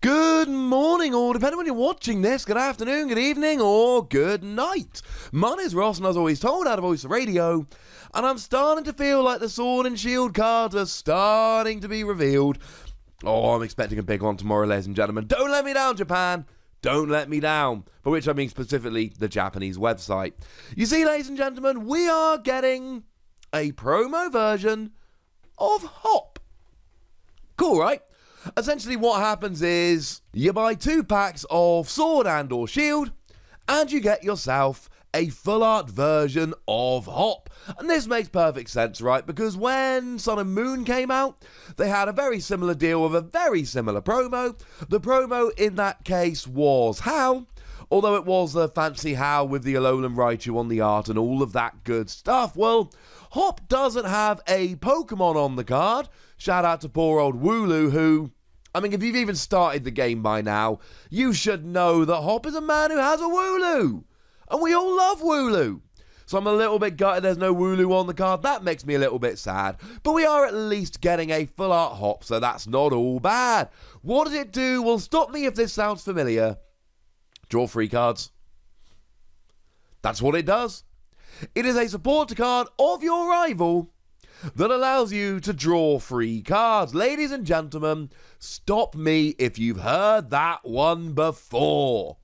Good morning, or depending on when you're watching this, good afternoon, good evening, or good night. My name's Ross, and as always told, out of Voice Radio, and I'm starting to feel like the Sword and Shield cards are starting to be revealed. Oh, I'm expecting a big one tomorrow, ladies and gentlemen. Don't let me down, Japan. Don't let me down. By which I mean specifically the Japanese website. You see, ladies and gentlemen, we are getting a promo version of Hop. Cool, right? Essentially what happens is you buy 2 packs of Sword and or Shield and you get yourself a full art version of Hop. And this makes perfect sense, right? Because when Sun and Moon came out, they had a very similar deal with a very similar promo. The promo in that case was Hal, although it was the fancy Hal with the Alolan Raichu on the art and all of that good stuff. Well, Hop doesn't have a Pokemon on the card. Shout out to poor old Wooloo, who, I mean, if you've even started the game by now, you should know that Hop is a man who has a Wooloo. And we all love Wooloo. So I'm a little bit gutted there's no Wooloo on the card. That makes me a little bit sad. But we are at least getting a full art Hop, so that's not all bad. What does it do? Well, stop me if this sounds familiar. Draw 3 cards. That's what it does. It is a supporter card of your rival that allows you to draw 3 cards. Ladies and gentlemen, stop me if you've heard that one before.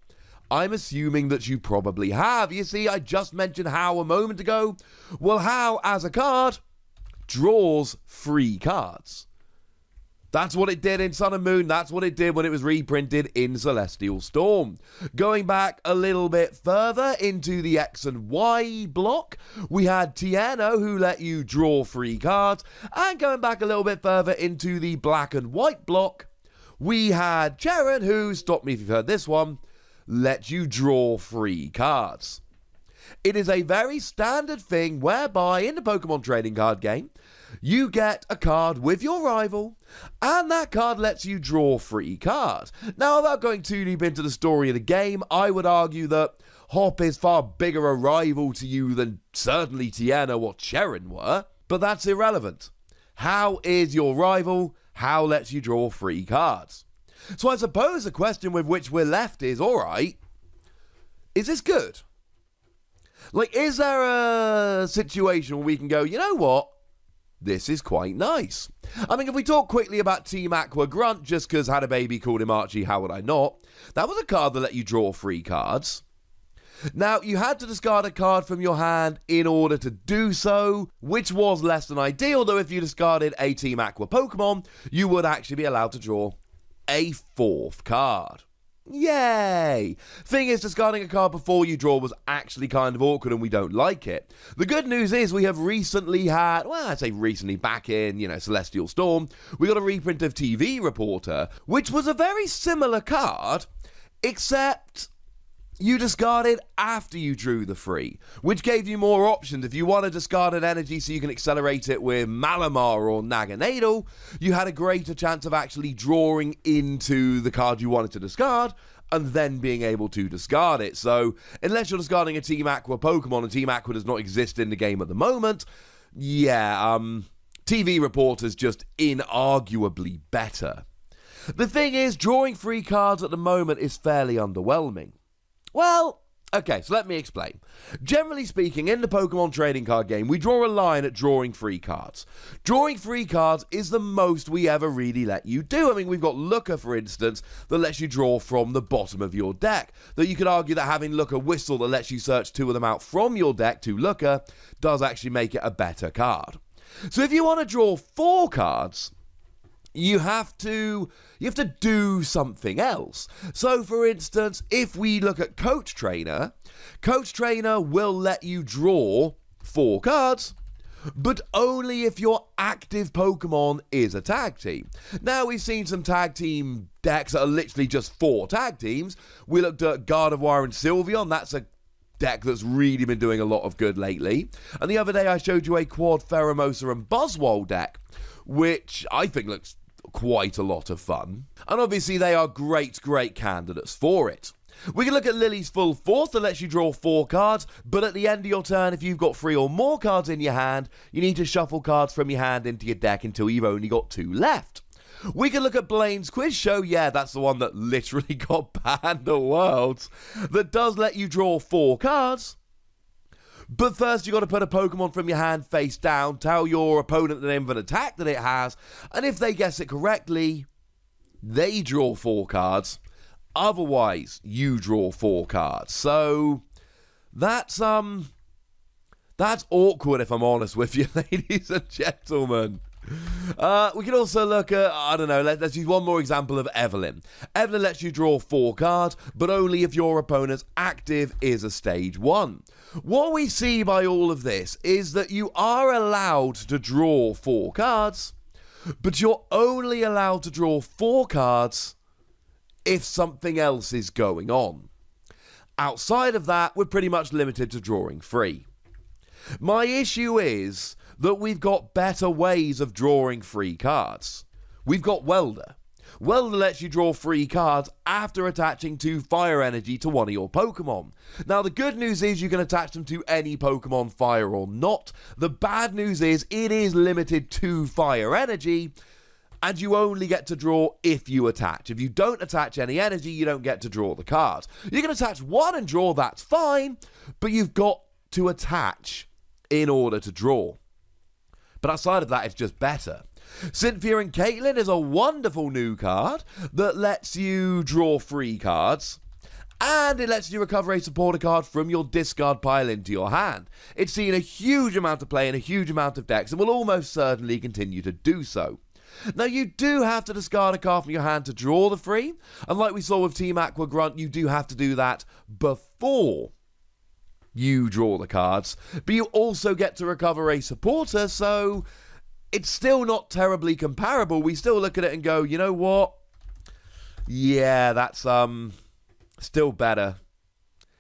I'm assuming that you probably have. You see, I just mentioned How a moment ago. Well, How, as a card, draws 3 cards. That's what it did in Sun and Moon. That's what it did when it was reprinted in Celestial Storm. Going back a little bit further into the X and Y block, we had Tiano, who let you draw 3 cards. And going back a little bit further into the Black and White block, we had Cheren, who, stop me if you've heard this one, let you draw 3 cards. It is a very standard thing whereby in the Pokemon trading card game, you get a card with your rival, and that card lets you draw 3 cards. Now, without going too deep into the story of the game, I would argue that Hop is far bigger a rival to you than certainly Tiano or Cheren were, but that's irrelevant. How is your rival? How lets you draw 3 cards? So I suppose the question with which we're left is, alright, is this good? Like, is there a situation where we can go, you know what? This is quite nice. I mean, if we talk quickly about Team Aqua Grunt, just because had a baby called him Archie, how would I not? That was a card that let you draw 3 cards. Now, you had to discard a card from your hand in order to do so, which was less than ideal, though if you discarded a Team Aqua Pokemon, you would actually be allowed to draw a 4th card. Yay! Thing is, discarding a card before you draw was actually kind of awkward and we don't like it. The good news is we have recently had, well, I'd say recently, back in, Celestial Storm, we got a reprint of TV Reporter, which was a very similar card, except you discarded after you drew the 3, which gave you more options. If you want to discard an energy so you can accelerate it with Malamar or Naganadel, you had a greater chance of actually drawing into the card you wanted to discard and then being able to discard it. So, unless you're discarding a Team Aqua Pokemon and Team Aqua does not exist in the game at the moment, TV Reporter's just inarguably better. The thing is, drawing 3 cards at the moment is fairly underwhelming. Well, okay, so let me explain. Generally speaking, in the Pokemon trading card game, we draw a line at drawing 3 cards. Drawing 3 cards is the most we ever really let you do. I mean, we've got Looker, for instance, that lets you draw from the bottom of your deck. Though you could argue that having Looker Whistle that lets you search 2 of them out from your deck to Looker does actually make it a better card. So if you want to draw 4 cards, you have to do something else. So, for instance, if we look at Coach Trainer will let you draw 4 cards, but only if your active Pokemon is a tag team. Now, we've seen some tag team decks that are literally just 4 tag teams. We looked at Gardevoir and Sylveon. That's a deck that's really been doing a lot of good lately. And the other day I showed you a Quad Pheromosa and Buzzwole deck, which I think looks quite a lot of fun. And obviously they are great candidates for it. We can look at Lily's Full Force that lets you draw 4 cards, but at the end of your turn, if you've got 3 or more cards in your hand, you need to shuffle cards from your hand into your deck until you've only got 2 left. We can look at Blaine's quiz show, yeah, that's the one that literally got banned the world, that does let you draw 4 cards. But first, you've got to put a Pokemon from your hand face down, tell your opponent the name of an attack that it has, and if they guess it correctly, they draw 4 cards. Otherwise, you draw 4 cards. So, that's awkward if I'm honest with you, ladies and gentlemen. We can also look at, I don't know, let's use one more example of Evelyn. Evelyn lets you draw 4 cards, but only if your opponent's active is a stage 1. What we see by all of this is that you are allowed to draw 4 cards, but you're only allowed to draw 4 cards if something else is going on. Outside of that, we're pretty much limited to drawing 3. My issue is that we've got better ways of drawing 3 cards. We've got Welder. Welder lets you draw 3 cards after attaching 2 fire energy to one of your Pokemon. Now, the good news is you can attach them to any Pokemon, fire or not. The bad news is it is limited to fire energy, and you only get to draw if you attach. If you don't attach any energy, you don't get to draw the card. You can attach 1 and draw, that's fine, but you've got to attach in order to draw. But outside of that, it's just better. Cynthia and Caitlin is a wonderful new card that lets you draw 3 cards, and it lets you recover a supporter card from your discard pile into your hand. It's seen a huge amount of play in a huge amount of decks and will almost certainly continue to do so. Now, you do have to discard a card from your hand to draw the 3, and like we saw with Team Aqua Grunt, you do have to do that before you draw the cards, but you also get to recover a supporter, so it's still not terribly comparable. We still look at it and go, you know what? Yeah, that's still better.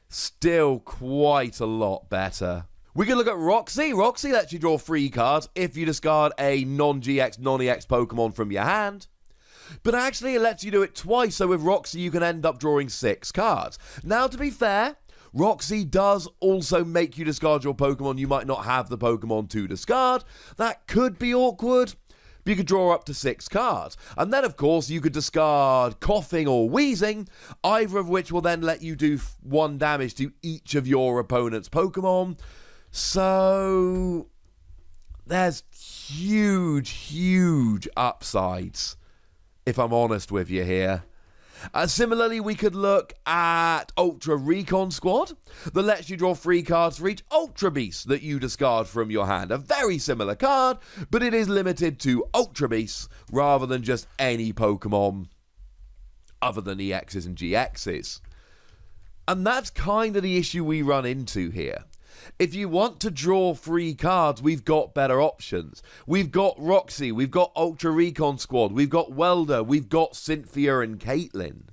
Still quite a lot better. We can look at Roxy. Roxy lets you draw 3 cards if you discard a non-GX, non-EX Pokemon from your hand. But actually, it lets you do it twice, so with Roxy, you can end up drawing 6 cards. Now, to be fair, Roxy does also make you discard your Pokemon. You might not have the Pokemon to discard. That could be awkward. But you could draw up to 6 cards. And then, of course, you could discard Coughing or Wheezing, either of which will then let you do 1 damage to each of your opponent's Pokemon. So there's huge, huge upsides, if I'm honest with you here. Similarly, we could look at Ultra Recon Squad that lets you draw 3 cards for each Ultra Beast that you discard from your hand. A very similar card, but it is limited to Ultra Beasts rather than just any Pokemon other than EXs and GXs. And that's kind of the issue we run into here. If you want to draw 3 cards, we've got better options. We've got Roxy, we've got Ultra Recon Squad, we've got Welder, we've got Cynthia and Caitlin.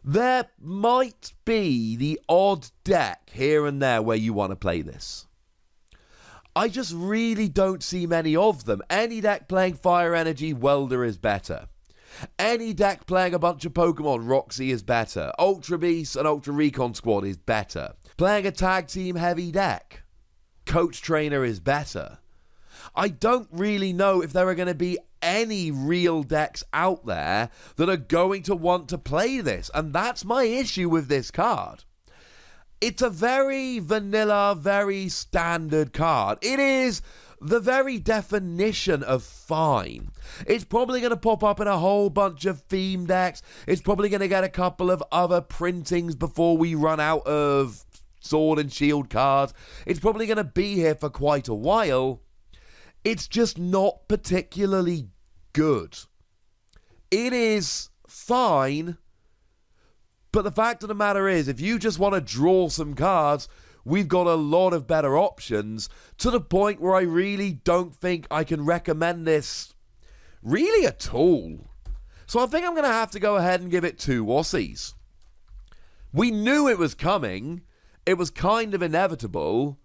There might be the odd deck here and there where you want to play this. I just really don't see many of them. Any deck playing Fire Energy, Welder is better. Any deck playing a bunch of Pokemon, Roxy is better. Ultra Beast and Ultra Recon Squad is better. Playing a tag team heavy deck, Coach Trainer is better. I don't really know if there are going to be any real decks out there that are going to want to play this, and that's my issue with this card. It's a very vanilla, very standard card. It is the very definition of fine. It's probably going to pop up in a whole bunch of theme decks. It's probably going to get a couple of other printings before we run out of Sword and Shield cards. It's probably going to be here for quite a while. It's just not particularly good. It is fine, but the fact of the matter is, if you just want to draw some cards, we've got a lot of better options, to the point where I really don't think I can recommend this really at all. So I think I'm going to have to go ahead and give it 2 Aussies. We knew it was coming. It was kind of inevitable.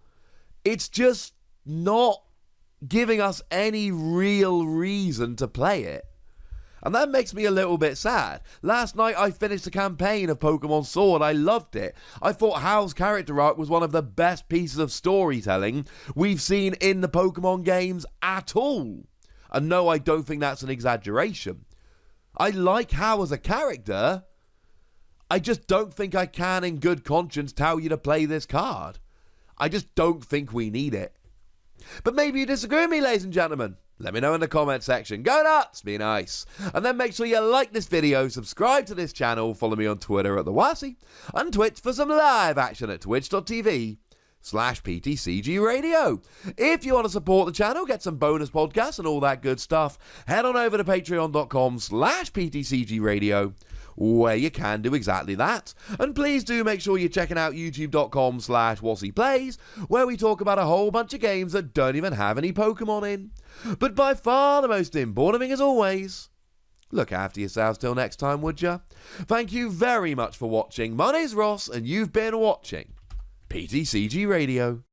It's just not giving us any real reason to play it. And that makes me a little bit sad. Last night I finished a campaign of Pokemon Sword. I loved it. I thought Hal's character arc was one of the best pieces of storytelling we've seen in the Pokemon games at all. And no, I don't think that's an exaggeration. I like Hal as a character. I just don't think I can in good conscience tell you to play this card. I just don't think we need it. But maybe you disagree with me, ladies and gentlemen. Let me know in the comment section. Go nuts, be nice. And then make sure you like this video, subscribe to this channel, follow me on Twitter at @TheWassy, and Twitch for some live action at twitch.tv/PTCGRadio. If you want to support the channel, get some bonus podcasts and all that good stuff, head on over to patreon.com/PTCGRadio, where you can do exactly that. And please do make sure you're checking out youtube.com/WassyPlays, where we talk about a whole bunch of games that don't even have any Pokemon in. But by far the most important thing, as always, look after yourselves till next time, would ya? Thank you very much for watching. My name's Ross, and you've been watching PTCG Radio.